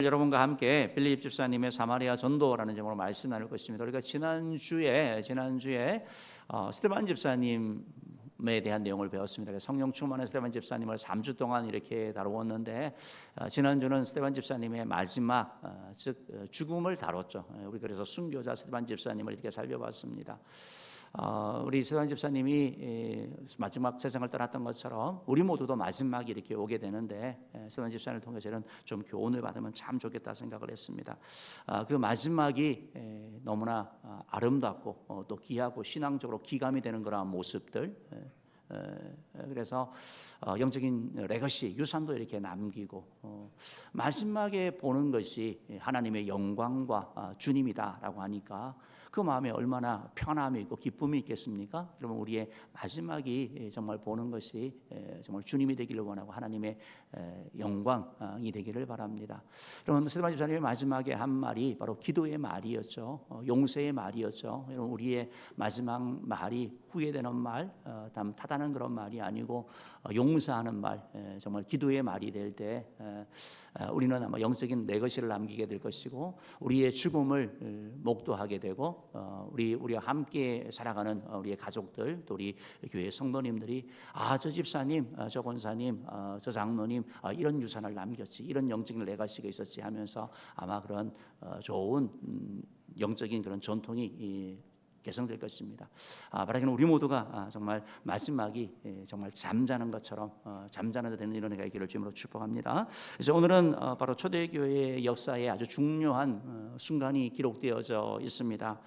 여러분과 함께 빌립 집사님의 사마리아 전도라는 제목으로 말씀 나눌 것입니다. 우리가 지난주에 스테반 집사님에 대한 내용을 배웠습니다. 성령 충만한 스테반 집사님을 3주 동안 이렇게 다루었는데, 지난주는 스테반 집사님의 마지막 즉 죽음을 다뤘죠. 우리 그래서 순교자 스테반 집사님을 이렇게 살펴봤습니다. 우리 스테반 집사님이 마지막 세상을 떠났던 것처럼 우리 모두도 마지막이 이렇게 오게 되는데, 스테반 집사님을 통해서 저는 좀 교훈을 받으면 참 좋겠다 생각을 했습니다. 그 마지막이 너무나 아름답고 또 귀하고 신앙적으로 기감이 되는 그런 모습들, 그래서 영적인 레거시, 유산도 이렇게 남기고 마지막에 보는 것이 하나님의 영광과 주님이다라고 하니까 그 마음에 얼마나 편함이 있고 기쁨이 있겠습니까? 그러면 우리의 마지막이 정말 보는 것이 정말 주님이 되기를 원하고 하나님의 영광이 되기를 바랍니다. 여러분, 스테반 집사님의 마지막에 한 말이 바로 기도의 말이었죠. 용서의 말이었죠. 여러분, 우리의 마지막 말이 후회되는 말, 타다는 그런 말이 아니고 용서하는 말, 정말 기도의 말이 될 때 우리는 아마 영적인 레거시를 남기게 될 것이고, 우리의 죽음을 목도하게 되고, 우리와 함께 살아가는 우리의 가족들, 또 우리 교회 성도님들이 저 집사님, 저 권사님, 저 장로님 이런 유산을 남겼지, 이런 영적인 레거시가 있었지 하면서 아마 그런 좋은 영적인 그런 전통이 개성될 것입니다. 바라기는 우리 모두가 정말 마지막이 정말 잠자는 것처럼 잠자는 데 되는 이런 해가 있기를 주님으로 축복합니다. 그래서 오늘은 바로 초대교회의 역사에 아주 중요한 순간이 기록되어져 있습니다.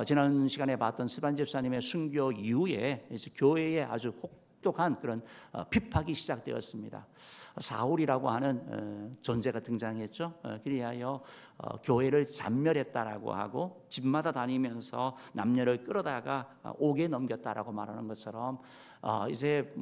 지난 시간에 봤던 스테반 집사님의 순교 이후에 이제 교회에 아주 혹독한 그런 핍박이 시작되었습니다. 사울이라고 하는 존재가 등장했죠. 그리하여 교회를 잔멸했다라고 하고 집마다 다니면서 남녀를 끌어다가 옥에 넘겼다라고 말하는 것처럼 이제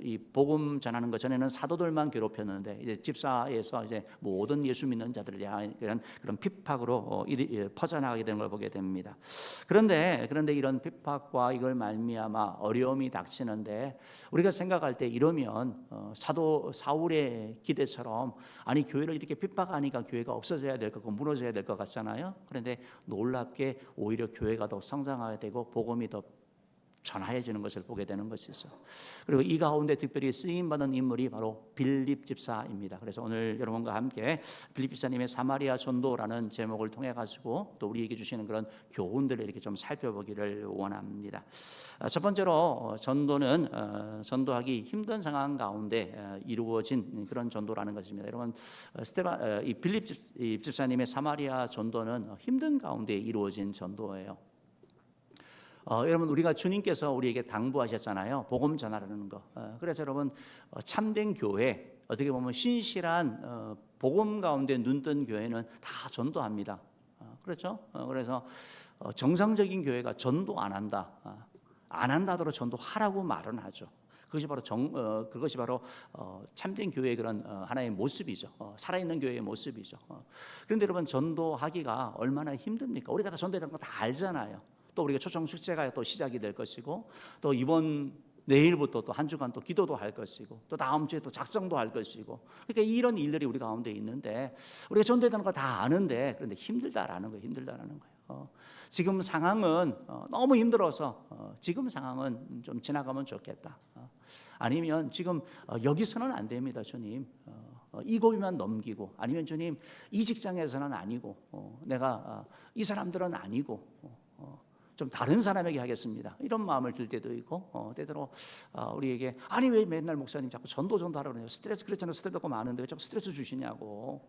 이 복음 전하는 것 전에는 사도들만 괴롭혔는데 이제 집사에서 이제 모든 예수 믿는 자들에 대한 그런 핍박으로 퍼져나가게 되는 걸 보게 됩니다. 그런데 이런 핍박과 이걸 말미암아 어려움이 닥치는데, 우리가 생각할 때 이러면 사도 사울의 기대처럼 아니 교회를 이렇게 핍박하니까 교회가 없어져야 될 거고 무너져야 될 것 같잖아요. 그런데 놀랍게 오히려 교회가 더 성장하게 되고 복음이 더 전하여지는 것을 보게 되는 것이죠. 그리고 이 가운데 특별히 쓰임받은 인물이 바로 빌립 집사입니다. 그래서 오늘 여러분과 함께 빌립 집사님의 사마리아 전도라는 제목을 통해 가지고 또 우리에게 주시는 그런 교훈들을 이렇게 좀 살펴보기를 원합니다. 첫 번째로 전도는 전도하기 힘든 상황 가운데 이루어진 그런 전도라는 것입니다. 여러분, 이 빌립 집사님의 사마리아 전도는 힘든 가운데 이루어진 전도예요. 여러분, 우리가 주님께서 우리에게 당부하셨잖아요. 복음 전하라는 거. 그래서 여러분, 참된 교회, 어떻게 보면 신실한 복음 가운데 눈뜬 교회는 다 전도합니다. 그렇죠? 그래서 정상적인 교회가 전도 안 한다, 안 한다더러 전도하라고 말은 하죠. 그것이 바로 참된 교회의 그런 하나의 모습이죠. 살아있는 교회의 모습이죠. 그런데 여러분, 전도하기가 얼마나 힘듭니까? 우리가 다 전도에 대한 거 다 알잖아요. 또 우리가 초청 축제가 또 시작이 될 것이고, 또 내일부터 또 한 주간 또 기도도 할 것이고, 또 다음 주에 또 작성도 할 것이고, 그러니까 이런 일들이 우리 가운데 있는데, 우리가 전도에 대한 거 다 아는데 그런데 힘들다라는 거예요. 지금 상황은 너무 힘들어서 지금 상황은 좀 지나가면 좋겠다. 아니면 지금 여기서는 안 됩니다, 주님. 이 고비만 넘기고, 아니면 주님 이 직장에서는 아니고, 내가 이 사람들은 아니고 좀 다른 사람에게 하겠습니다, 이런 마음을 들 때도 있고, 때때로 우리에게 아니 왜 맨날 목사님 자꾸 전도하라고 그러냐, 스트레스, 그렇잖아요. 스트레스가 많은데 왜 자꾸 스트레스 주시냐고.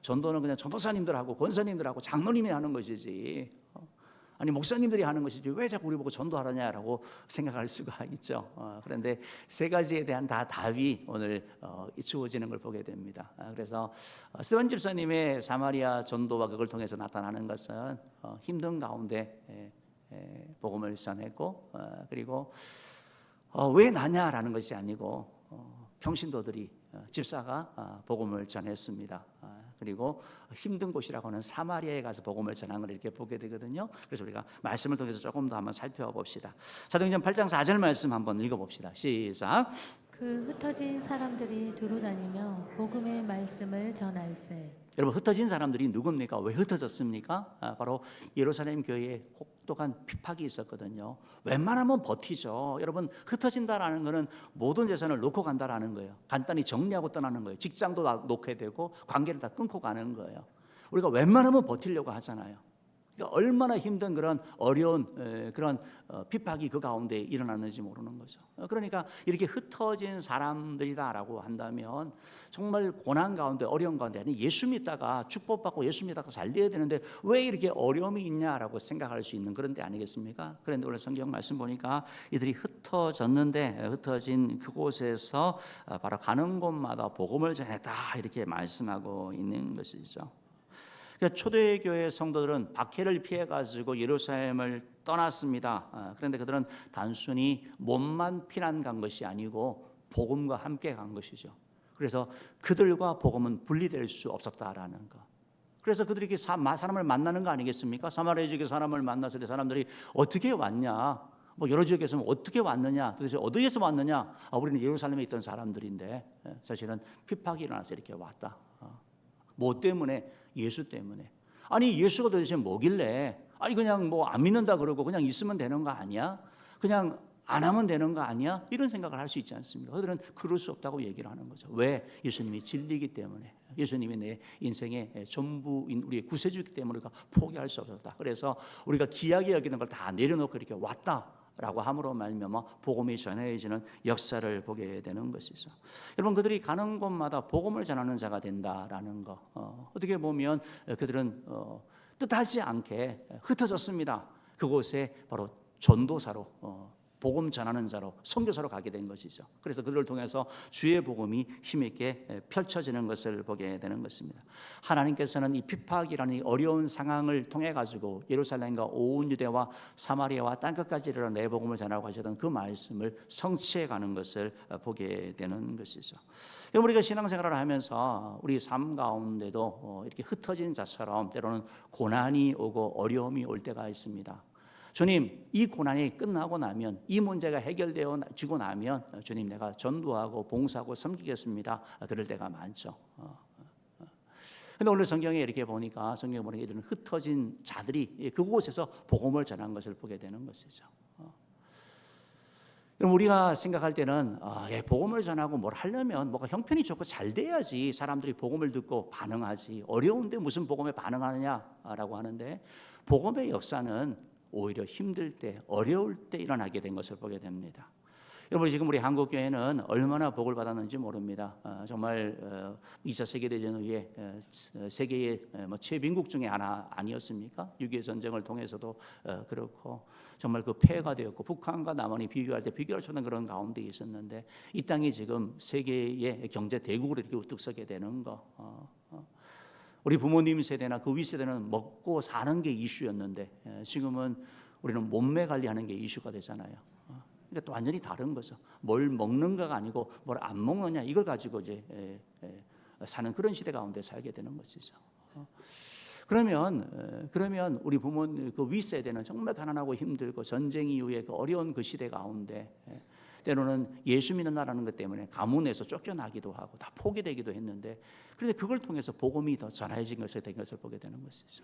전도는 그냥 전도사님들하고 권사님들하고 장로님이 하는 것이지, 아니 목사님들이 하는 것이지 왜 자꾸 우리 보고 전도하라냐라고 생각할 수가 있죠. 그런데 세 가지에 대한 다 답이 오늘 주어지는 걸 보게 됩니다. 그래서 스테반 집사님의 사마리아 전도와 그걸 통해서 나타나는 것은 힘든 가운데 복음을 전했고, 그리고 왜 나냐라는 것이 아니고 평신도들이 집사가 복음을 전했습니다. 그리고 힘든 곳이라고 하는 사마리아에 가서 복음을 전한 걸 이렇게 보게 되거든요. 그래서 우리가 말씀을 통해서 조금 더 한번 살펴봅시다. 사도행전 8장 4절 말씀 한번 읽어봅시다. 시작. 그 흩어진 사람들이 두루 다니며 복음의 말씀을 전할세. 여러분, 흩어진 사람들이 누굽니까? 왜 흩어졌습니까? 바로 예루살렘 교회에 혹독한 핍박이 있었거든요. 웬만하면 버티죠. 여러분, 흩어진다라는 것은 모든 재산을 놓고 간다라는 거예요. 간단히 정리하고 떠나는 거예요. 직장도 다 놓게 되고 관계를 다 끊고 가는 거예요. 우리가 웬만하면 버티려고 하잖아요. 그러니까 얼마나 힘든 그런 어려운 그런 핍박이 그 가운데 일어났는지 모르는 거죠. 그러니까 이렇게 흩어진 사람들이다라고 한다면 정말 고난 가운데, 어려운 가운데, 아니 예수 믿다가 축복받고 예수 믿다가 잘 돼야 되는데 왜 이렇게 어려움이 있냐라고 생각할 수 있는 그런 데 아니겠습니까? 그런데 오늘 성경 말씀 보니까 이들이 흩어진 그곳에서 바로 가는 곳마다 복음을 전했다 이렇게 말씀하고 있는 것이죠. 그러니까 초대교회 성도들은 박해를 피해 가지고 예루살렘을 떠났습니다. 그런데 그들은 단순히 몸만 피난 간 것이 아니고 복음과 함께 간 것이죠. 그래서 그들과 복음은 분리될 수 없었다라는 것. 그래서 그들이 이렇게 사람을 만나는 거 아니겠습니까? 사마리아 지역에 사람을 만났을 때 사람들이 어떻게 왔냐? 뭐 여러 지역에서는 어떻게 왔느냐? 도대체 어디에서 왔느냐? 우리는 예루살렘에 있던 사람들인데 사실은 핍박이 일어나서 이렇게 왔다. 뭐 때문에? 예수 때문에. 아니 예수가 도대체 뭐길래? 아니 그냥 뭐 안 믿는다 그러고 그냥 있으면 되는 거 아니야? 그냥 안 하면 되는 거 아니야? 이런 생각을 할 수 있지 않습니까? 그들은 그럴 수 없다고 얘기를 하는 거죠. 왜? 예수님이 진리이기 때문에. 예수님이 내 인생의 전부인 우리의 구세주이기 때문에 우리가 포기할 수 없었다. 그래서 우리가 귀하게 여기는 걸 다 내려놓고 이렇게 왔다 라고 함으로 말미암아 복음이 전해지는 역사를 보게 되는 것이죠. 여러분, 그들이 가는 곳마다 복음을 전하는 자가 된다라는 거, 어떻게 보면 그들은 뜻하지 않게 흩어졌습니다. 그곳에 바로 전도사로, 복음 전하는 자로, 선교사로 가게 된 것이죠. 그래서 그들을 통해서 주의 복음이 힘있게 펼쳐지는 것을 보게 되는 것입니다. 하나님께서는 이 핍박이라는 이 어려운 상황을 통해 가지고 예루살렘과 온 유대와 사마리아와 땅끝까지 이르러 내 복음을 전하고 하시던 그 말씀을 성취해 가는 것을 보게 되는 것이죠. 우리가 신앙생활을 하면서 우리 삶 가운데도 이렇게 흩어진 자처럼 때로는 고난이 오고 어려움이 올 때가 있습니다. 주님, 이 고난이 끝나고 나면, 이 문제가 해결되어지고 나면 주님, 내가 전도하고 봉사하고 섬기겠습니다. 그럴 때가 많죠. 그런데 오늘 성경에 이렇게 보니까, 성경에 보니까 이들은 흩어진 자들이 그곳에서 복음을 전한 것을 보게 되는 것이죠. 우리가 생각할 때는 복음을 전하고 뭘 하려면 뭐가 형편이 좋고 잘 돼야지 사람들이 복음을 듣고 반응하지, 어려운데 무슨 복음에 반응하느냐라고 하는데, 복음의 역사는 오히려 힘들 때, 어려울 때 일어나게 된 것을 보게 됩니다. 여러분, 지금 우리 한국교회는 얼마나 복을 받았는지 모릅니다. 정말 2차 세계대전 후에 세계의 최빈국 중에 하나 아니었습니까? 6.25 전쟁을 통해서도 그렇고 정말 그 폐해가 되었고, 북한과 남한이 비교할 때 비교할 수 없는 그런 가운데 있었는데, 이 땅이 지금 세계의 경제 대국으로 이렇게 우뚝 서게 되는 거, 우리 부모님 세대나 그 윗세대는 먹고 사는 게 이슈였는데 지금은 우리는 몸매 관리하는 게 이슈가 되잖아요. 그러니까 또 완전히 다른 거죠. 뭘 먹는가가 아니고 뭘 안 먹느냐, 이걸 가지고 이제 사는 그런 시대 가운데 살게 되는 것이죠. 그러면 우리 부모님 그 윗세대는 정말 가난하고 힘들고 전쟁 이후에 그 어려운 그 시대 가운데 때로는 예수 믿는다라는 것 때문에 가문에서 쫓겨나기도 하고 다 포기되기도 했는데, 그런데 그걸 통해서 복음이 더 전해진 것을 된 것을 보게 되는 것이죠.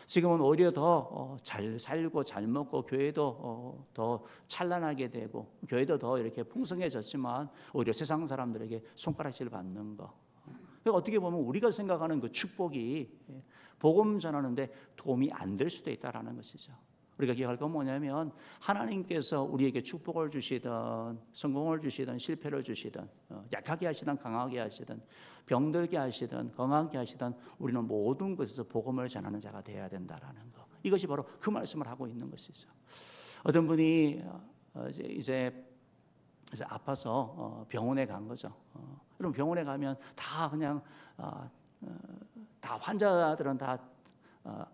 지금은 오히려 더 잘 살고 잘 먹고 교회도 더 찬란하게 되고 교회도 더 이렇게 풍성해졌지만 오히려 세상 사람들에게 손가락질 받는 거. 그러니까 어떻게 보면 우리가 생각하는 그 축복이 복음 전하는데 도움이 안 될 수도 있다라는 것이죠. 우리가 기억할 건 뭐냐면, 하나님께서 우리에게 축복을 주시든 성공을 주시든 실패를 주시든 약하게 하시든 강하게 하시든 병들게 하시든 건강하게 하시든 우리는 모든 것에서 복음을 전하는 자가 되어야 된다라는 것. 이것이 바로 그 말씀을 하고 있는 것이죠. 어떤 분이 이제 아파서 병원에 간 거죠. 그럼 병원에 가면 다 그냥 다 환자들은 다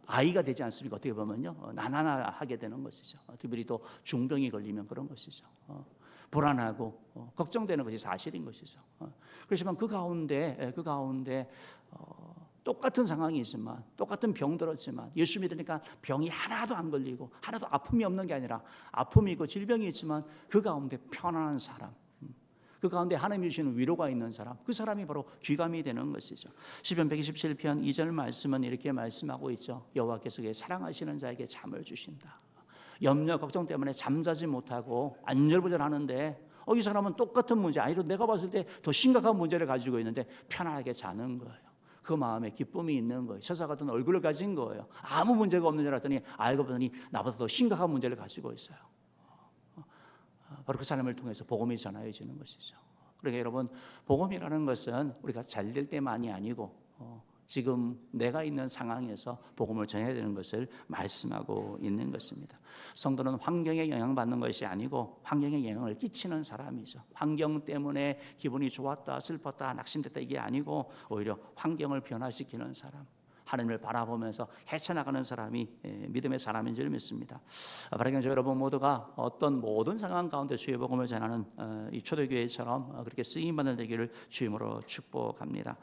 아이가 되지 않습니까? 어떻게 보면요, 나나하게 되는 것이죠. 특별히 또 중병이 걸리면 그런 것이죠. 불안하고 걱정되는 것이 사실인 것이죠. 그렇지만 그 가운데 똑같은 상황이 있지만, 똑같은 병 들었지만 예수 믿으니까 병이 하나도 안 걸리고 하나도 아픔이 없는 게 아니라 아픔이 있고 질병이 있지만 그 가운데 편안한 사람, 그 가운데 하나님이 주시는 위로가 있는 사람, 그 사람이 바로 귀감이 되는 것이죠. 시편 127편 2절 말씀은 이렇게 말씀하고 있죠. 여호와께서 그의 사랑하시는 자에게 잠을 주신다. 염려 걱정 때문에 잠자지 못하고 안절부절하는데 이 사람은 똑같은 문제, 아니로 내가 봤을 때 더 심각한 문제를 가지고 있는데 편안하게 자는 거예요. 그 마음에 기쁨이 있는 거예요. 서사 같은 얼굴을 가진 거예요. 아무 문제가 없는 줄 알았더니 알고 보니 나보다 더 심각한 문제를 가지고 있어요. 바로 그 사람을 통해서 복음이 전하여지는 것이죠. 그러니까 여러분, 복음이라는 것은 우리가 잘 될 때만이 아니고 지금 내가 있는 상황에서 복음을 전해야 되는 것을 말씀하고 있는 것입니다. 성도는 환경에 영향받는 것이 아니고 환경에 영향을 끼치는 사람이죠. 환경 때문에 기분이 좋았다, 슬펐다, 낙심됐다 이게 아니고 오히려 환경을 변화시키는 사람, 하나님을 바라보면서 헤쳐나가는 사람이 믿음의 사람인 줄 믿습니다. 바라기는 여러분 모두가 어떤 모든 상황 가운데 주의 복음을 전하는 이 초대교회처럼 그렇게 쓰임받는 되기를 주임으로 축복합니다.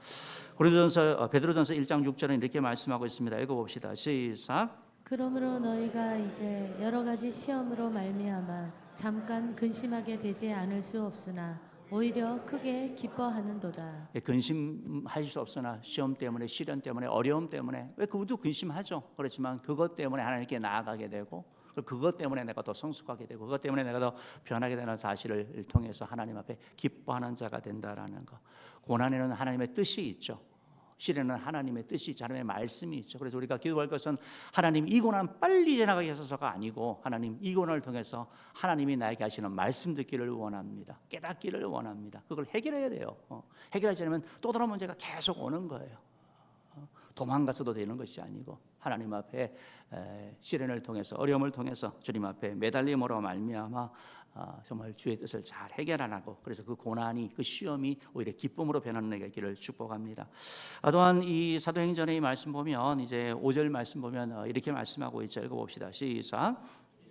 베드로전서 1장 6절은 이렇게 말씀하고 있습니다. 읽어봅시다. 시작. 그러므로 너희가 이제 여러 가지 시험으로 말미암아 잠깐 근심하게 되지 않을 수 없으나 오히려 크게 기뻐하는도다. 근심할 수 없으나 시험 때문에, 시련 때문에, 어려움 때문에 왜 그것도 근심하죠. 그렇지만 그것 때문에 하나님께 나아가게 되고 그것 때문에 내가 더 성숙하게 되고 그것 때문에 내가 더 변하게 되는 사실을 통해서 하나님 앞에 기뻐하는 자가 된다라는 것. 고난에는 하나님의 뜻이 있죠. 시련은 하나님의 뜻이 있죠. 하나님의 말씀이 있죠. 그래서 우리가 기도할 것은 하나님 이 고난 빨리 지나가게 하소서가 아니고 하나님 이 고난을 통해서 하나님이 나에게 하시는 말씀 듣기를 원합니다. 깨닫기를 원합니다. 그걸 해결해야 돼요. 해결하지 않으면 또 다른 문제가 계속 오는 거예요. 도망가서도 되는 것이 아니고 하나님 앞에 시련을 통해서 어려움을 통해서 주님 앞에 매달림으로 말미암아 정말 주의 뜻을 잘 해결하고 그래서 그 고난이 그 시험이 오히려 기쁨으로 변하는 길을 축복합니다. 또한 이 사도행전의 말씀 보면 이제 5절 말씀 보면 이렇게 말씀하고 있죠. 읽어봅시다. 시작.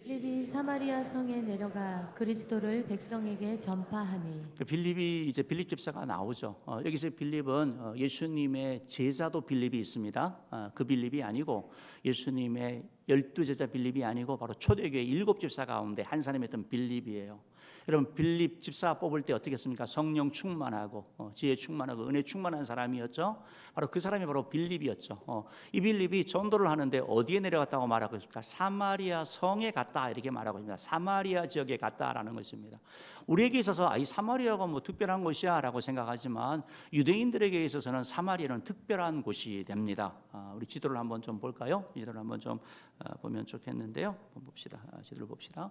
빌립이 사마리아 성에 내려가 그리스도를 백성에게 전파하니. 빌립이 이제 빌립 집사가 나오죠. 여기서 빌립은 예수님의 제자도 빌립이 있습니다. 그 빌립이 아니고 예수님의 12제자 빌립이 아니고 바로 초대교회 7집사 가운데 한 사람이었던 빌립이에요. 여러분, 빌립 집사 뽑을 때 어떻게 했습니까? 성령 충만하고 지혜 충만하고 은혜 충만한 사람이었죠. 바로 그 사람이 바로 빌립이었죠. 이 빌립이 전도를 하는데 어디에 내려갔다고 말하고 있습니까? 사마리아 성에 갔다 이렇게 말하고 있습니다. 사마리아 지역에 갔다라는 것입니다. 우리에게 있어서 이 사마리아가 뭐 특별한 곳이야 라고 생각하지만 유대인들에게 있어서는 사마리아는 특별한 곳이 됩니다. 우리 지도를 한번 좀 볼까요? 지도를 한번 좀 보면 좋겠는데요. 봅시다. 지도를 봅시다.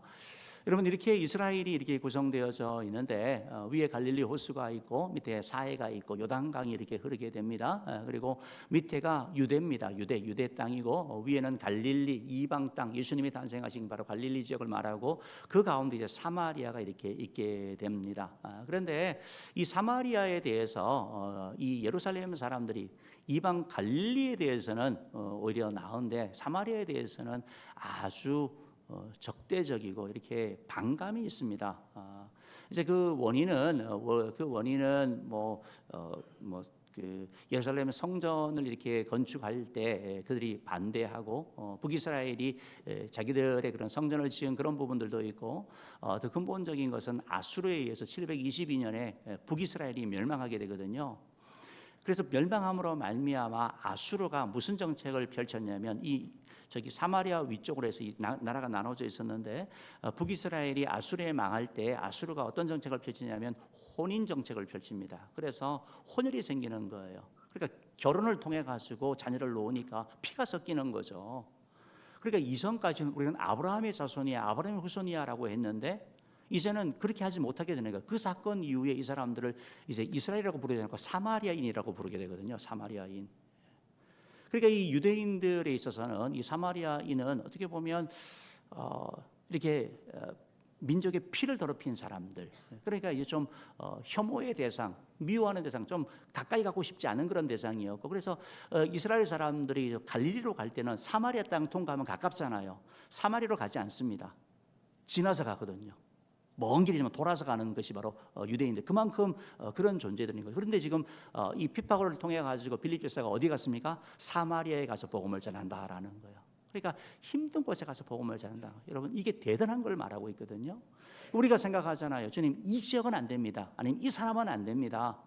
여러분, 이렇게 이스라엘이 이렇게 구성되어져 있는데 위에 갈릴리 호수가 있고 밑에 사해가 있고 요단강이 이렇게 흐르게 됩니다. 그리고 밑에가 유대입니다. 유대 땅이고 위에는 갈릴리 이방 땅, 예수님이 탄생하신 바로 갈릴리 지역을 말하고 그 가운데 이제 사마리아가 이렇게 있게 됩니다. 그런데 이 사마리아에 대해서 이 예루살렘 사람들이 이방 갈릴리에 대해서는 오히려 나은데 사마리아에 대해서는 아주 적대적이고 이렇게 반감이 있습니다. 이제 그 원인은 그 예루살렘 성전을 이렇게 건축할 때 그들이 반대하고 북이스라엘이 자기들의 그런 성전을 지은 그런 부분들도 있고 더 근본적인 것은 아수르에 의해서 722년에 북이스라엘이 멸망하게 되거든요. 그래서 멸망함으로 말미암아 아수르가 무슨 정책을 펼쳤냐면 저기 사마리아 위쪽으로 해서 이 나라가 나눠져 있었는데 북이스라엘이 아수르에 망할 때 아수르가 어떤 정책을 펼치냐면 혼인 정책을 펼칩니다. 그래서 혼혈이 생기는 거예요. 그러니까 결혼을 통해 가지고 자녀를 놓으니까 피가 섞이는 거죠. 그러니까 이전까지는 우리는 아브라함의 자손이야, 아브라함의 후손이야라고 했는데 이제는 그렇게 하지 못하게 되는 거예요. 그 사건 이후에 이 사람들을 이제 이스라엘이라고 부르지 않고 사마리아인이라고 부르게 되거든요. 사마리아인. 그러니까 이 유대인들에 있어서는 이 사마리아인은 어떻게 보면 이렇게 민족의 피를 더럽힌 사람들. 그러니까 이제 좀 혐오의 대상, 미워하는 대상, 좀 가까이 가고 싶지 않은 그런 대상이었고, 그래서 이스라엘 사람들이 갈릴리로 갈 때는 사마리아 땅 통과하면 가깝잖아요. 사마리아로 가지 않습니다. 지나서 가거든요. 먼 길이지만 돌아서 가는 것이 바로 유대인들, 그만큼 그런 존재들인 거예요. 그런데 지금 이 핍박을 통해 가지고 빌립 집사가 어디 갔습니까? 사마리아에 가서 복음을 전한다라는 거예요. 그러니까 힘든 곳에 가서 복음을 전한다. 여러분 이게 대단한 걸 말하고 있거든요. 우리가 생각하잖아요. 주님 이 지역은 안 됩니다. 아니면 이 사람은 안 됩니다.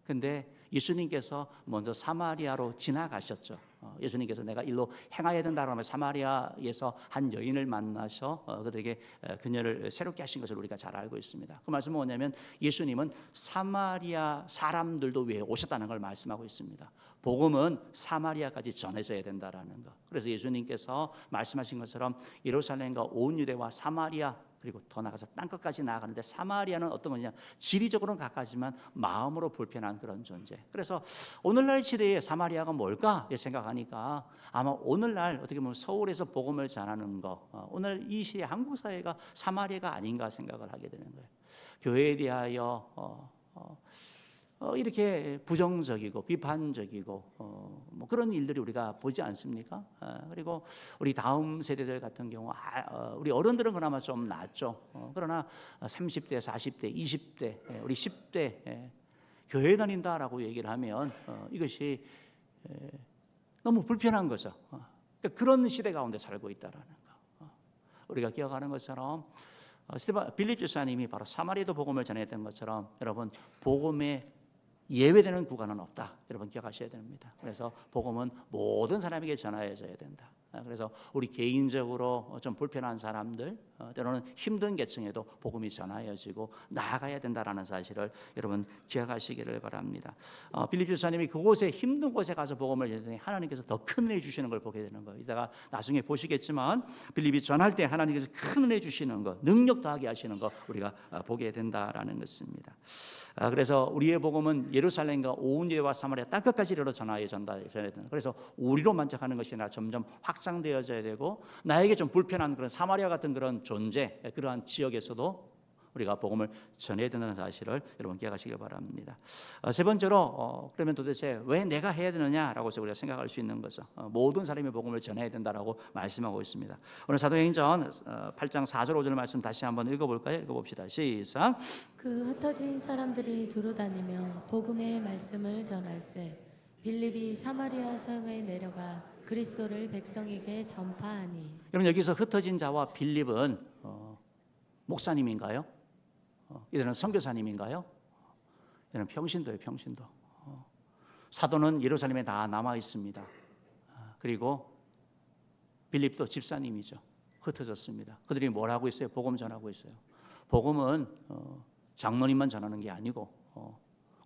근데 예수님께서 먼저 사마리아로 지나가셨죠. 예수님께서 내가 일로 행하여야 된다고 하면 사마리아에서 한 여인을 만나서 그들에게 그녀를 새롭게 하신 것을 우리가 잘 알고 있습니다. 그 말씀은 뭐냐면 예수님은 사마리아 사람들도 위해 오셨다는 걸 말씀하고 있습니다. 복음은 사마리아까지 전해져야 된다라는 거. 그래서 예수님께서 말씀하신 것처럼 예루살렘과 온 유대와 사마리아 그리고 더 나가서 땅끝까지 나아가는데 사마리아는 어떤 거냐? 지리적으로는 가까지만 마음으로 불편한 그런 존재. 그래서 오늘날 시대에 사마리아가 뭘까 생각하니까 아마 오늘날 어떻게 보면 서울에서 복음을 전하는 거, 오늘 이 시대 한국 사회가 사마리아가 아닌가 생각을 하게 되는 거예요. 교회에 대하여 이렇게 부정적이고 비판적이고 뭐 그런 일들이 우리가 보지 않습니까? 그리고 우리 다음 세대들 같은 경우 우리 어른들은 그나마 좀 낫죠. 그러나 30대, 40대, 20대, 우리 10대 교회 다닌다라고 얘기를 하면 이것이 너무 불편한 거죠. 그러니까 그런 시대 가운데 살고 있다라는 거. 우리가 기억하는 것처럼 빌립 집사님이 바로 사마리아도 복음을 전했던 것처럼 여러분 복음의 예외되는 구간은 없다. 여러분 기억하셔야 됩니다. 그래서 복음은 모든 사람에게 전하여져야 된다. 그래서 우리 개인적으로 좀 불편한 사람들, 때로는 힘든 계층에도 복음이 전하여지고 나아가야 된다라는 사실을 여러분 기억하시기를 바랍니다. 빌립 집사님이 그곳에 힘든 곳에 가서 복음을 전했더니 하나님께서 더 큰 은혜 주시는 걸 보게 되는 거예요. 이따가 나중에 보시겠지만 빌립이 전할 때 하나님께서 큰 은혜 주시는 것, 능력 더하게 하시는 것 우리가 보게 된다라는 것입니다. 그래서 우리의 복음은 예루살렘과 온 유대와 사마리아 땅끝까지 이르러 전하여야 된다. 그래서 우리로 만족하는 것이 아니라 점점 확장되어져야 되고 나에게 좀 불편한 그런 사마리아 같은 그런 존재, 그러한 지역에서도 우리가 복음을 전해야 된다는 사실을 여러분 기억하시길 바랍니다. 세 번째로 그러면 도대체 왜 내가 해야 되느냐라고 우리가 생각할 수 있는 거죠. 모든 사람이 복음을 전해야 된다라고 말씀하고 있습니다. 오늘 사도행전 8장 4절 5절 말씀 다시 한번 읽어볼까요? 읽어봅시다. 시작. 그 흩어진 사람들이 두루다니며 복음의 말씀을 전할세 빌립이 사마리아 성에 내려가 그리스도를 백성에게 전파하니. 여러분 여기서 흩어진 자와 빌립은 목사님인가요? 이들은 선교사님인가요? 이들은 평신도예요. 평신도. 사도는 예루살렘에 다 남아 있습니다. 그리고 빌립도 집사님이죠. 흩어졌습니다. 그들이 뭘 하고 있어요? 복음 전하고 있어요. 복음은 장로님만 전하는 게 아니고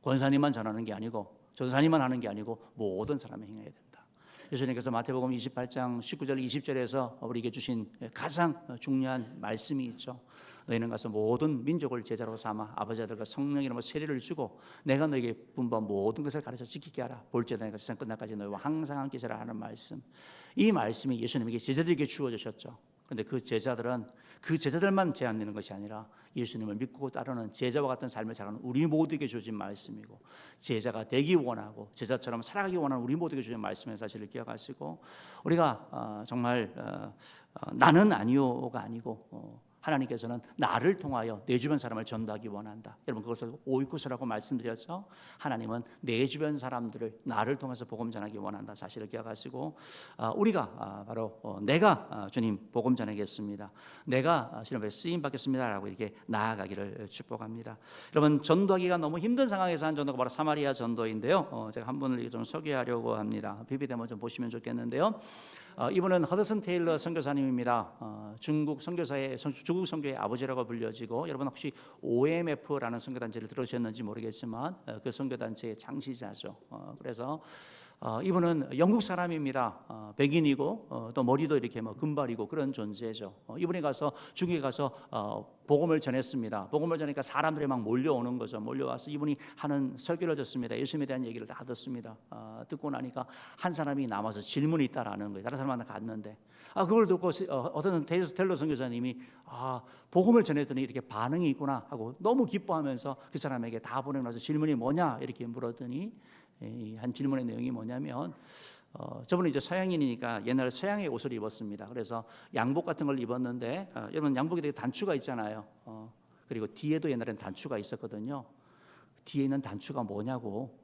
권사님만 전하는 게 아니고 전사님만 하는 게 아니고 모든 사람이 행해야 된다. 예수님께서 마태복음 28장 19절 20절에서 우리에게 주신 가장 중요한 말씀이 있죠. 너희는 가서 모든 민족을 제자로 삼아 아버지 아들과 성령 이름으로 세례를 주고 내가 너에게 분부한 모든 것을 가르쳐 지키게 하라. 볼지어다 내가 세상 끝날까지 너희와 항상 함께 있으라 하는 말씀. 이 말씀이 예수님에게 제자들에게 주어지셨죠. 그런데 그 제자들은 그 제자들만 제한되는 것이 아니라 예수님을 믿고 따르는 제자와 같은 삶을 살아가는 우리 모두에게 주어진 말씀이고 제자가 되기 원하고 제자처럼 살아가기 원하는 우리 모두에게 주어진 말씀의 사실을 기억하시고 우리가 정말 나는 아니요가 아니고 하나님께서는 나를 통하여 내 주변 사람을 전도하기 원한다. 여러분 그것을 오이코스라고 말씀드렸죠. 하나님은 내 주변 사람들을 나를 통해서 복음 전하기 원한다 사실을 기억하시고 우리가 바로 내가 주님 복음 전하겠습니다. 내가 주님의 쓰임 받겠습니다라고 이렇게 나아가기를 축복합니다. 여러분 전도하기가 너무 힘든 상황에서 한 전도가 바로 사마리아 전도인데요. 제가 한 분을 좀 소개하려고 합니다. PPT 좀 보시면 좋겠는데요. 이분은 허드슨 테일러 선교사님입니다. 중국 선교사의 중국 선교의 아버지라고 불려지고 여러분 혹시 OMF라는 선교단체를 들으셨는지 모르겠지만 그 선교단체의 창시자죠. 그래서 이분은 영국 사람입니다. 백인이고 또 머리도 이렇게 금발이고 그런 존재죠. 이분이 가서 중국에 가서 복음을 전했습니다. 복음을 전하니까 사람들이 막 몰려오는 거죠. 몰려와서 이분이 하는 설교를 듣습니다. 예수님에 대한 얘기를 다 듣습니다. 듣고 나니까 한 사람이 남아서 질문이 있다라는 거예요. 다른 사람한테 갔는데 그걸 듣고 어떤 텔러 선교사님이 복음을 전했더니 이렇게 반응이 있구나 하고 너무 기뻐하면서 그 사람에게 다 보내고 나서 질문이 뭐냐 이렇게 물었더니 한 질문의 내용이 뭐냐면 저분은 이제 서양인이니까 옛날에 서양의 옷을 입었습니다. 그래서 양복 같은 걸 입었는데 여러분 양복에 되게 단추가 있잖아요. 그리고 뒤에도 옛날엔 단추가 있었거든요. 뒤에 있는 단추가 뭐냐고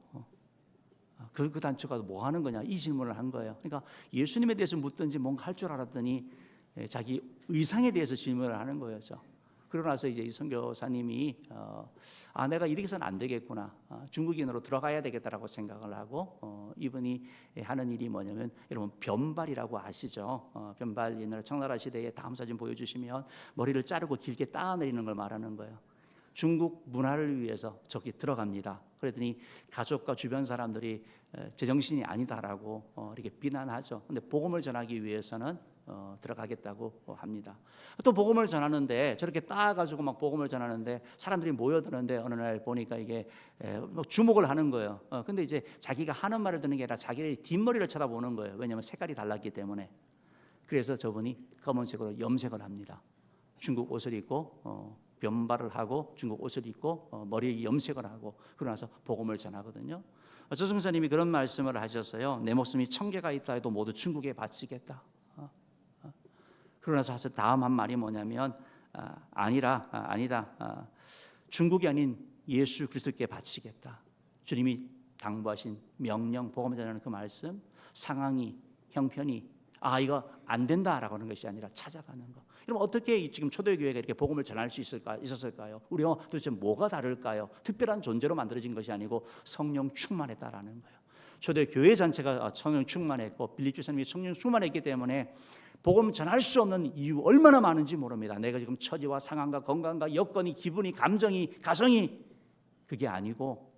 그 단체가 뭐 하는 거냐 이 질문을 한 거예요. 그러니까 예수님에 대해서 묻든지 뭔가 할 줄 알았더니 자기 의상에 대해서 질문을 하는 거였죠. 그러고 나서 이제 이 선교사님이 내가 이렇게 해서는 안 되겠구나, 중국인으로 들어가야 되겠다라고 생각을 하고 이분이 하는 일이 뭐냐면, 여러분 변발이라고 아시죠? 변발, 옛날 청나라 시대에 다음 사진 보여주시면 머리를 자르고 길게 따내리는 걸 말하는 거예요. 중국 문화를 위해서 저기 들어갑니다. 그랬더니 가족과 주변 사람들이 제정신이 아니다라고 이렇게 비난하죠. 근데 복음을 전하기 위해서는 들어가겠다고 합니다. 또 복음을 전하는데 저렇게 따가지고 막 복음을 전하는데 사람들이 모여드는데 어느 날 보니까 이게 주목을 하는 거예요. 근데 이제 자기가 하는 말을 듣는 게 아니라 자기의 뒷머리를 쳐다보는 거예요. 왜냐하면 색깔이 달랐기 때문에. 그래서 저분이 검은색으로 염색을 합니다. 중국 옷을 입고 변발을 하고 중국 옷을 입고 머리에 염색을 하고 그러고 나서 복음을 전하거든요. 조승사님이 그런 말씀을 하셨어요. 내 목숨이 1000개가 있다 해도 모두 중국에 바치겠다. 그러고 나서 하실 다음 한 말이 뭐냐면 아니다. 중국이 아닌 예수 그리스도께 바치겠다. 주님이 당부하신 명령, 복음을 전하는 그 말씀, 상황이, 형편이 이거 안 된다라고 하는 것이 아니라 찾아가는 거. 여러분 어떻게 지금 초대교회가 이렇게 복음을 전할 수 있었을까요? 우리가 도대체 뭐가 다를까요? 특별한 존재로 만들어진 것이 아니고 성령 충만했다라는 거예요. 초대교회 전체가 성령 충만했고 빌립 교사님이 성령 충만했기 때문에 복음 전할 수 없는 이유 얼마나 많은지 모릅니다. 내가 지금 처지와 상황과 건강과 여건이, 기분이, 감정이, 가정이 그게 아니고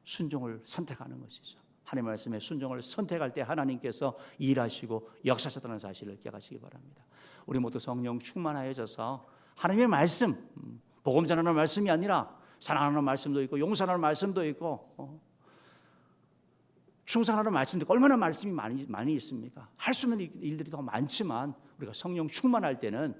순종을 선택하는 것이죠. 하나님의 말씀에 순종을 선택할 때 하나님께서 일하시고 역사하셨다는 사실을 기억하시기 바랍니다. 우리 모두 성령 충만하여져서 하나님의 말씀, 복음 전하는 말씀이 아니라 사랑하는 말씀도 있고 용서하는 말씀도 있고 충성하는 말씀도 있고, 얼마나 말씀이 많이 있습니까? 할 수 있는 일들이 더 많지만 우리가 성령 충만할 때는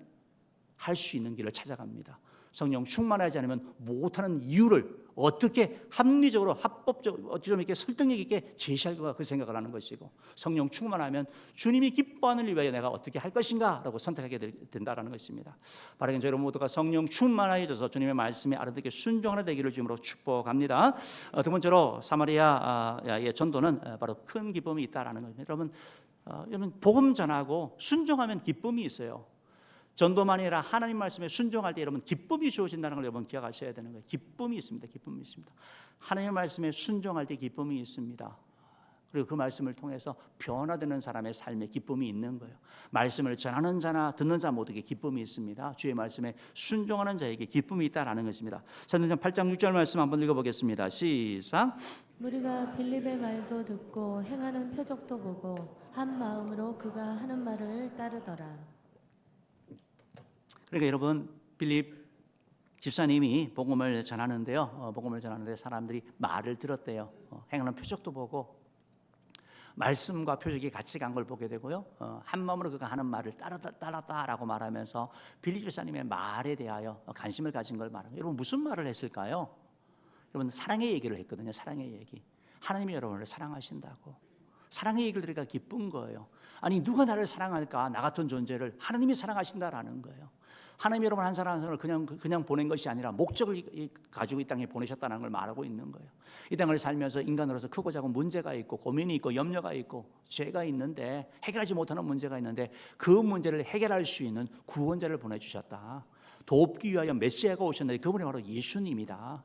할 수 있는 길을 찾아갑니다. 성령 충만하지 않으면 못하는 이유를 어떻게 합리적으로 합법적으로 어떻게 좀 이렇게 설득력 있게 제시할까 그 생각을 하는 것이고, 성령 충만하면 주님이 기뻐하는 일 위하여 내가 어떻게 할 것인가라고 선택하게 된다라는 것입니다. 바라긴 저희 모두가 성령 충만하여져서 주님의 말씀에 알아듣게 순종하는 되기를 주님으로 축복합니다. 두 번째로 사마리아의 전도는 바로 큰 기쁨이 있다라는 겁니다. 여러분 복음 전하고 순종하면 기쁨이 있어요. 전도만이 아니라 하나님 말씀에 순종할 때 여러분 기쁨이 주어진다는 걸 여러분 기억하셔야 되는 거예요. 기쁨이 있습니다. 기쁨이 있습니다. 하나님 말씀에 순종할 때 기쁨이 있습니다. 그리고 그 말씀을 통해서 변화되는 사람의 삶에 기쁨이 있는 거예요. 말씀을 전하는 자나 듣는 자 모두에게 기쁨이 있습니다. 주의 말씀에 순종하는 자에게 기쁨이 있다라는 것입니다. 사도행전 8장 6절 말씀 한번 읽어보겠습니다. 시작. 우리가 빌립의 말도 듣고 행하는 표적도 보고 한 마음으로 그가 하는 말을 따르더라. 그러니까 여러분 빌립 집사님이 복음을 전하는데요. 복음을 전하는데 사람들이 말을 들었대요. 행하는 표적도 보고 말씀과 표적이 같이 간 걸 보게 되고요. 한 마음으로 그가 하는 말을 따랐다라고 말하면서 빌립 집사님의 말에 대하여 관심을 가진 걸 말합니다. 여러분 무슨 말을 했을까요? 여러분 사랑의 얘기를 했거든요. 사랑의 얘기. 하나님이 여러분을 사랑하신다고. 사랑의 얘기를 들으니까 기쁜 거예요. 아니 누가 나를 사랑할까? 나 같은 존재를 하나님이 사랑하신다라는 거예요. 하나님이 여러분 한 사람을 그냥 보낸 것이 아니라 목적을 가지고 이 땅에 보내셨다는 걸 말하고 있는 거예요. 이 땅을 살면서 인간으로서 크고 작은 문제가 있고 고민이 있고 염려가 있고 죄가 있는데 해결하지 못하는 문제가 있는데 그 문제를 해결할 수 있는 구원자를 보내주셨다. 돕기 위하여 메시아가 오셨는데 그분이 바로 예수님이다.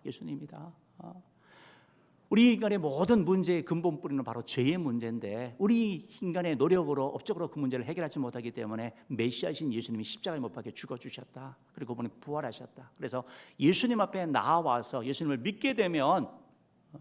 우리 인간의 모든 문제의 근본 뿌리는 바로 죄의 문제인데 우리 인간의 노력으로 업적으로 그 문제를 해결하지 못하기 때문에 메시아이신 예수님이 십자가에 못 박혀 죽어주셨다. 그리고 그분이 부활하셨다. 그래서 예수님 앞에 나와서 예수님을 믿게 되면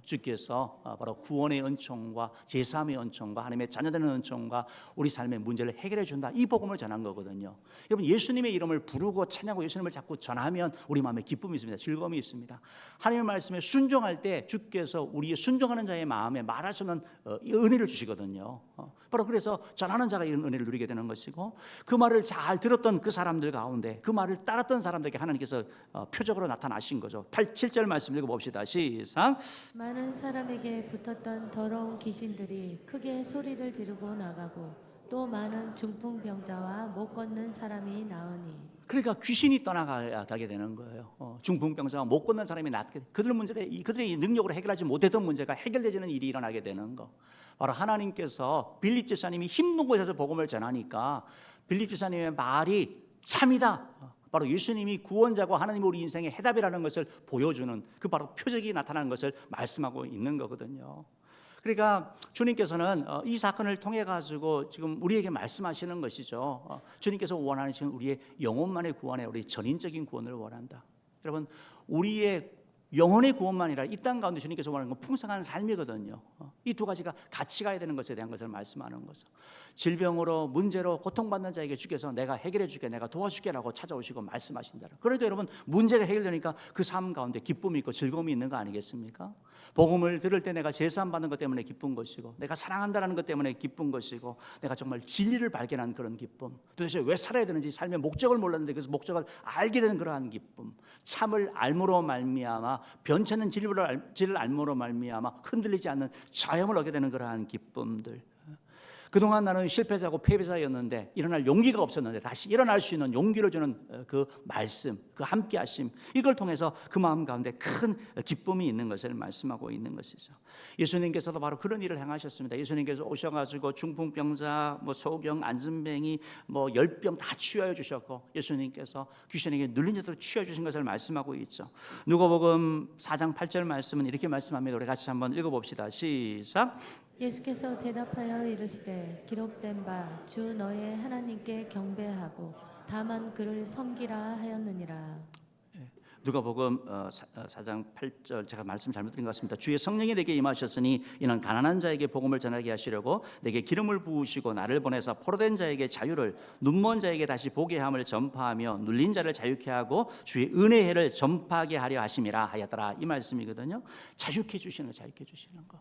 주께서 바로 구원의 은총과 제사함의 은총과 하나님의 자녀되는 은총과 우리 삶의 문제를 해결해 준다. 이 복음을 전한 거거든요. 여러분 예수님의 이름을 부르고 찬양하고 예수님을 자꾸 전하면 우리 마음에 기쁨이 있습니다. 즐거움이 있습니다. 하나님의 말씀에 순종할 때 주께서 우리의 순종하는 자의 마음에 말할 수 없는 은혜를 주시거든요. 바로 그래서 전하는 자가 이런 은혜를 누리게 되는 것이고 그 말을 잘 들었던 그 사람들 가운데 그 말을 따랐던 사람들에게 하나님께서 표적으로 나타나신 거죠. 7절 말씀 읽어봅시다. 시작. 많은 사람에게 붙었던 더러운 귀신들이 크게 소리를 지르고 나가고 또 많은 중풍병자와 못 걷는 사람이 나으니 그러니까 귀신이 떠나가게 되는 거예요. 중풍병자가 못 걷는 사람이 낫게, 그들의 능력으로 해결하지 못했던 문제가 해결되지는 일이 일어나게 되는 거. 바로 하나님께서 빌립 집사님이 힘든 곳에서 복음을 전하니까 빌립 집사님의 말이 참이다, 바로 예수님이 구원자고 하나님 우리 인생의 해답이라는 것을 보여주는 그 바로 표적이 나타나는 것을 말씀하고 있는 거거든요. 그러니까 주님께서는 이 사건을 통해 가지고 지금 우리에게 말씀하시는 것이죠. 주님께서 원하시는 우리의 영혼만의 구원에 우리 전인적인 구원을 원한다. 여러분, 우리의 영혼의 구원만 아니라 이 땅 가운데 주님께서 원하는 건 풍성한 삶이거든요. 이 두 가지가 같이 가야 되는 것에 대한 것을 말씀하는 거죠. 질병으로 문제로 고통받는 자에게 주께서 내가 해결해 줄게, 내가 도와줄게 라고 찾아오시고 말씀하신다. 그래도 여러분, 문제가 해결되니까 그 삶 가운데 기쁨이 있고 즐거움이 있는 거 아니겠습니까? 복음을 들을 때 내가 제사함 받는 것 때문에 기쁜 것이고, 내가 사랑한다는 것 때문에 기쁜 것이고, 내가 정말 진리를 발견한 그런 기쁨, 도대체 왜 살아야 되는지 삶의 목적을 몰랐는데 그래서 목적을 알게 되는 그러한 기쁨, 참을 알므로 말미암아 변찮는 진리를 알므로 말미암아 흔들리지 않는 자염을 얻게 되는 그러한 기쁨들. 그동안 나는 실패자고 패배자였는데 일어날 용기가 없었는데 다시 일어날 수 있는 용기를 주는 그 말씀, 그 함께하심, 이걸 통해서 그 마음 가운데 큰 기쁨이 있는 것을 말씀하고 있는 것이죠. 예수님께서도 바로 그런 일을 행하셨습니다. 예수님께서 오셔가지고 중풍병자, 소경, 안진뱅이, 열병 다 치유하여 주셨고, 예수님께서 귀신에게 눌린 자도 치유해 주신 것을 말씀하고 있죠. 누가복음 4장 8절 말씀은 이렇게 말씀합니다. 우리 같이 한번 읽어봅시다. 시작. 예수께서 대답하여 이르시되 기록된 바 주 너의 하나님께 경배하고 다만 그를 섬기라 하였느니라. 누가복음 4장 8절, 제가 말씀 잘못 드린 것 같습니다. 주의 성령이 내게 임하셨으니 이는 가난한 자에게 복음을 전하게 하시려고 내게 기름을 부으시고 나를 보내서 포로된 자에게 자유를, 눈먼 자에게 다시 보게 함을 전파하며 눌린 자를 자유케 하고 주의 은혜의 해를 전파하게 하려 하심이라 하였더라. 이 말씀이거든요. 자유케 주시는 거, 자유케 주시는 거,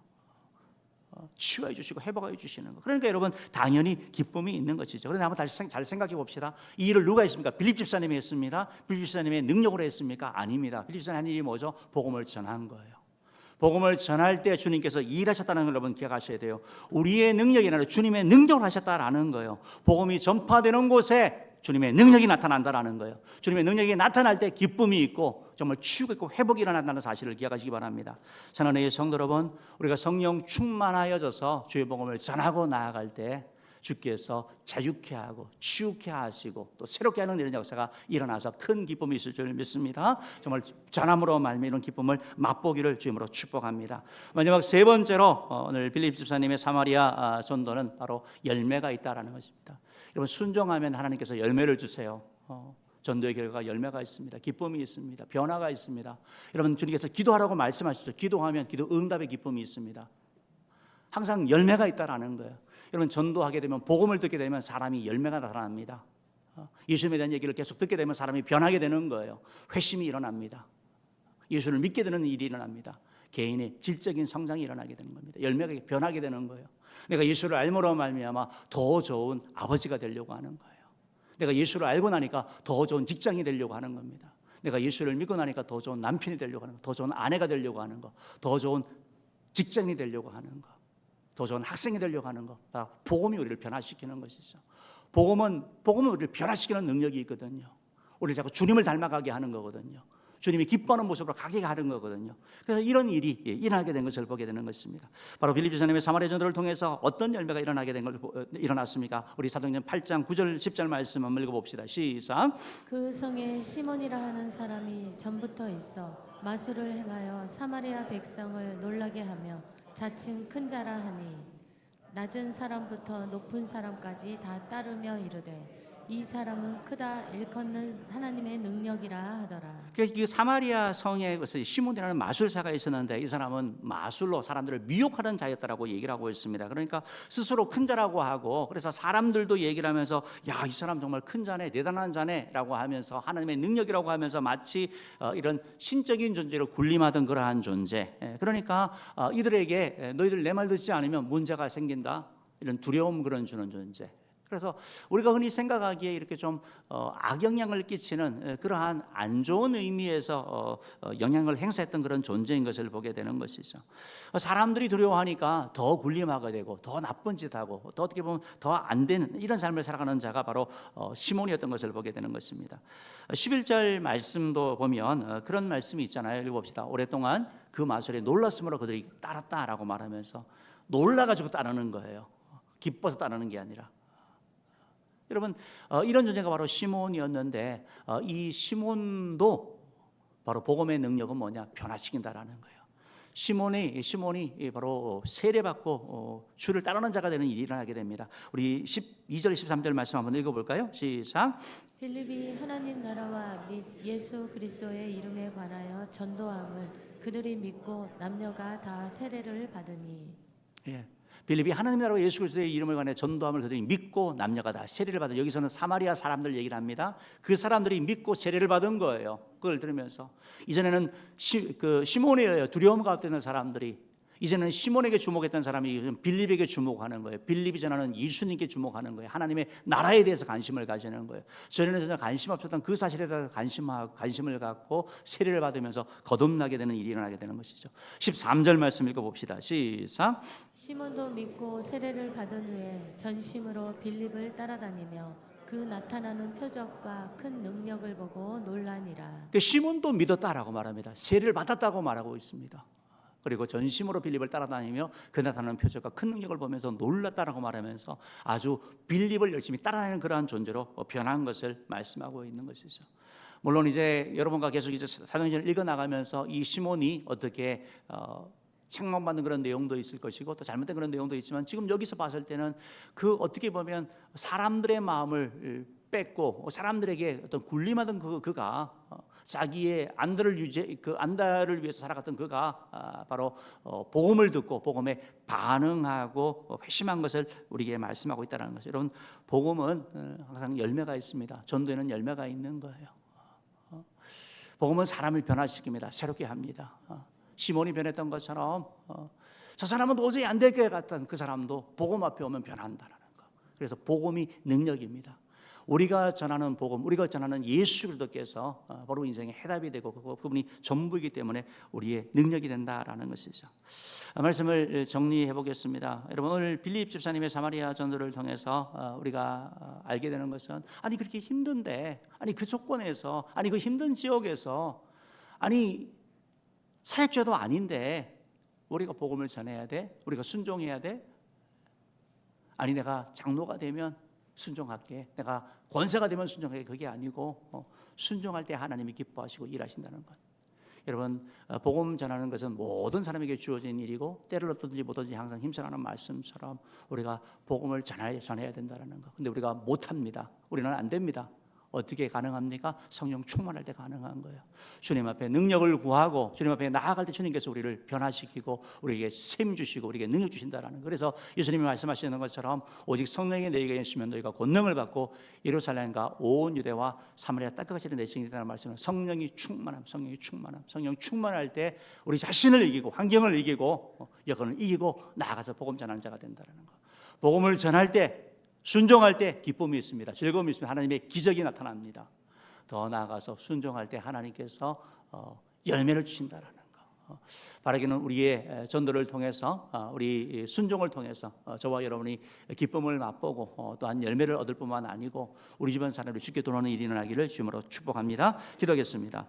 치유해 주시고 회복해 주시는 거. 그러니까 여러분, 당연히 기쁨이 있는 것이죠. 그런데 한번 다시 잘 생각해 봅시다. 이 일을 누가 했습니까? 빌립 집사님이 했습니다. 빌립 집사님의 능력으로 했습니까? 아닙니다. 빌립 집사님 한 일이 뭐죠? 복음을 전한 거예요. 복음을 전할 때 주님께서 일하셨다는 걸 여러분 기억하셔야 돼요. 우리의 능력이 아니라 주님의 능력을 하셨다라는 거예요. 복음이 전파되는 곳에 주님의 능력이 나타난다라는 거예요. 주님의 능력이 나타날 때 기쁨이 있고 정말 치유가 있고 회복이 일어난다는 사실을 기억하시기 바랍니다. 사랑하는 성도 여러분, 우리가 성령 충만하여져서 주의 복음을 전하고 나아갈 때 주께서 자유케 하고 치유케 하시고 또 새롭게 하는 이런 역사가 일어나서 큰 기쁨이 있을 줄 믿습니다. 정말 전함으로 말미 이런 기쁨을 맛보기를 주님으로 축복합니다. 마지막 세 번째로 오늘 빌립 집사님의 사마리아 전도는 바로 열매가 있다라는 것입니다. 여러분, 순종하면 하나님께서 열매를 주세요. 전도의 결과가 열매가 있습니다. 기쁨이 있습니다. 변화가 있습니다. 여러분, 주님께서 기도하라고 말씀하시죠. 기도하면 기도 응답의 기쁨이 있습니다. 항상 열매가 있다라는 거예요. 여러분, 전도하게 되면, 복음을 듣게 되면 사람이 열매가 나타납니다. 예수님에 대한 얘기를 계속 듣게 되면 사람이 변하게 되는 거예요. 회심이 일어납니다. 예수를 믿게 되는 일이 일어납니다. 개인의 질적인 성장이 일어나게 되는 겁니다. 열매가 변하게 되는 거예요. 내가 예수를 알므로 말미암아 더 좋은 아버지가 되려고 하는 거예요. 내가 예수를 알고 나니까 더 좋은 직장이 되려고 하는 겁니다. 내가 예수를 믿고 나니까 더 좋은 남편이 되려고 하는 거, 더 좋은 아내가 되려고 하는 거, 더 좋은 직장이 되려고 하는 거, 더 좋은 학생이 되려고 하는 거. 복음이 우리를 변화시키는 것이죠. 복음은 우리를 변화시키는 능력이 있거든요. 우리를 자꾸 주님을 닮아가게 하는 거거든요. 주님이 기뻐하는 모습으로 가게 하는 거거든요. 그래서 이런 일이 일어나게 된 것을 보게 되는 것입니다. 바로 빌립 집사님의 사마리아 전도를 통해서 어떤 열매가 일어났습니까? 우리 사도행전 8장 9절 10절 말씀 한번 읽어봅시다. 시작. 그 성에 시몬이라 하는 사람이 전부터 있어 마술을 행하여 사마리아 백성을 놀라게 하며 자칭 큰 자라 하니 낮은 사람부터 높은 사람까지 다 따르며 이르되 이 사람은 크다 일컫는 하나님의 능력이라 하더라. 그 사마리아 성에 시몬이라는 마술사가 있었는데 이 사람은 마술로 사람들을 미혹하는 자였다라고 얘기를 하고 있습니다. 그러니까 스스로 큰 자라고 하고, 그래서 사람들도 얘기를 하면서 야, 이 사람 정말 큰 자네, 대단한 자네라고 하면서 하나님의 능력이라고 하면서 마치 이런 신적인 존재로 군림하던 그러한 존재. 그러니까 이들에게 너희들 내 말 듣지 않으면 문제가 생긴다, 이런 두려움 그런 주는 존재. 그래서 우리가 흔히 생각하기에 이렇게 좀 악영향을 끼치는 그러한 안 좋은 의미에서 영향을 행사했던 그런 존재인 것을 보게 되는 것이죠. 사람들이 두려워하니까 더 군림하게 되고 더 나쁜 짓하고 더 어떻게 보면 더 안 되는 이런 삶을 살아가는 자가 바로 시몬이었던 것을 보게 되는 것입니다. 11절 말씀도 보면 그런 말씀이 있잖아요. 읽어봅시다. 오랫동안 그 마술에 놀랐으므로 그들이 따랐다라고 말하면서 놀라가지고 따르는 거예요. 기뻐서 따르는 게 아니라. 여러분, 이런 존재가 바로 시몬이었는데 이 시몬도 바로 복음의 능력은 뭐냐? 변화시킨다라는 거예요. 시몬이 바로 세례받고 주를 따르는 자가 되는 일이 일어나게 됩니다. 우리 12절 13절 말씀 한번 읽어볼까요? 시작. 빌립이 하나님 나라와 및 예수 그리스도의 이름에 관하여 전도함을 그들이 믿고 남녀가 다 세례를 받으니. 예. 빌립이 하나님 나라와 예수 그리스도의 이름을 관해 전도함을 그들이 믿고 남녀가 다 세례를 받은, 여기서는 사마리아 사람들 얘기를 합니다. 그 사람들이 믿고 세례를 받은 거예요. 그걸 들으면서 이전에는 시몬이에요. 두려움 가운데 있는 사람들이 이제는 시몬에게 주목했던 사람이 빌립에게 주목하는 거예요. 빌립이 전하는 예수님께 주목하는 거예요. 하나님의 나라에 대해서 관심을 가지는 거예요. 전에는 전혀 관심 없었던 그 사실에 대해서 관심을 갖고 세례를 받으면서 거듭나게 되는 일이 일어나게 되는 것이죠. 13절 말씀 읽어봅시다. 시작. 시몬도 믿고 세례를 받은 후에 전심으로 빌립을 따라다니며 그 나타나는 표적과 큰 능력을 보고 놀라니라. 시몬도 믿었다라고 말합니다. 세례를 받았다고 말하고 있습니다. 그리고 전심으로 빌립을 따라다니며 그 나타나는 표적과 큰 능력을 보면서 놀랐다라고 말하면서 아주 빌립을 열심히 따라다니는 그러한 존재로 변한 것을 말씀하고 있는 것이죠. 물론 이제 여러분과 계속 이제 사도행전을 읽어 나가면서 이 시몬이 어떻게 책망받는 그런 내용도 있을 것이고 또 잘못된 그런 내용도 있지만 지금 여기서 봤을 때는 그 어떻게 보면 사람들의 마음을 뺏고 사람들에게 어떤 군림하던 그가 자기의 안달을 위해서 살아갔던 그가 바로 복음을 듣고 복음에 반응하고 회심한 것을 우리에게 말씀하고 있다는 것이죠. 여러분, 복음은 항상 열매가 있습니다. 전도에는 열매가 있는 거예요. 복음은 사람을 변화시킵니다. 새롭게 합니다. 시몬이 변했던 것처럼 저 사람은 도저히 안 될 것 같던 그 사람도 복음 앞에 오면 변한다는 거. 그래서 복음이 능력입니다. 우리가 전하는 복음, 우리가 전하는 예수 그리스도께서 바로 인생의 해답이 되고 그분이 전부이기 때문에 우리의 능력이 된다라는 것이죠. 말씀을 정리해 보겠습니다. 여러분, 오늘 빌립 집사님의 사마리아 전도를 통해서 우리가 알게 되는 것은 아니 그렇게 힘든데, 아니 그 조건에서, 아니 그 힘든 지역에서, 아니 사역자도 아닌데 우리가 복음을 전해야 돼? 우리가 순종해야 돼? 아니 내가 장로가 되면 순종할게, 내가 권세가 되면 순종할게, 그게 아니고 순종할 때 하나님이 기뻐하시고 일하신다는 것. 여러분, 복음 전하는 것은 모든 사람에게 주어진 일이고 때를 얻든지 못하든지 항상 힘쓰라는 말씀처럼 우리가 복음을 전해야 된다는 것. 근데 우리가 못합니다. 우리는 안 됩니다. 어떻게 가능합니까? 성령 충만할 때 가능한 거예요. 주님 앞에 능력을 구하고 주님 앞에 나아갈 때 주님께서 우리를 변화시키고 우리에게 셈 주시고 우리에게 능력 주신다라는. 그래서 예수님이 말씀하시는 것처럼 오직 성령이 너희에게 계시면 너희가 권능을 받고 예루살렘과 온 유대와 사마리아 땅끝까지 내시게 된다는 말씀은 성령이 충만함, 성령이 충만할 때 우리 자신을 이기고 환경을 이기고 여건을 이기고 나아가서 복음 전하는 자가 된다는 거. 복음을 전할 때, 순종할 때 기쁨이 있습니다. 즐거움이 있습니다. 하나님의 기적이 나타납니다. 더 나아가서 순종할 때 하나님께서 열매를 주신다라는 거. 바라기는 우리의 전도를 통해서, 우리 순종을 통해서 저와 여러분이 기쁨을 맛보고 또한 열매를 얻을 뿐만 아니고 우리 주변 사람들이 주께 돌아오는 일이 일어나기를 주님으로 축복합니다. 기도하겠습니다.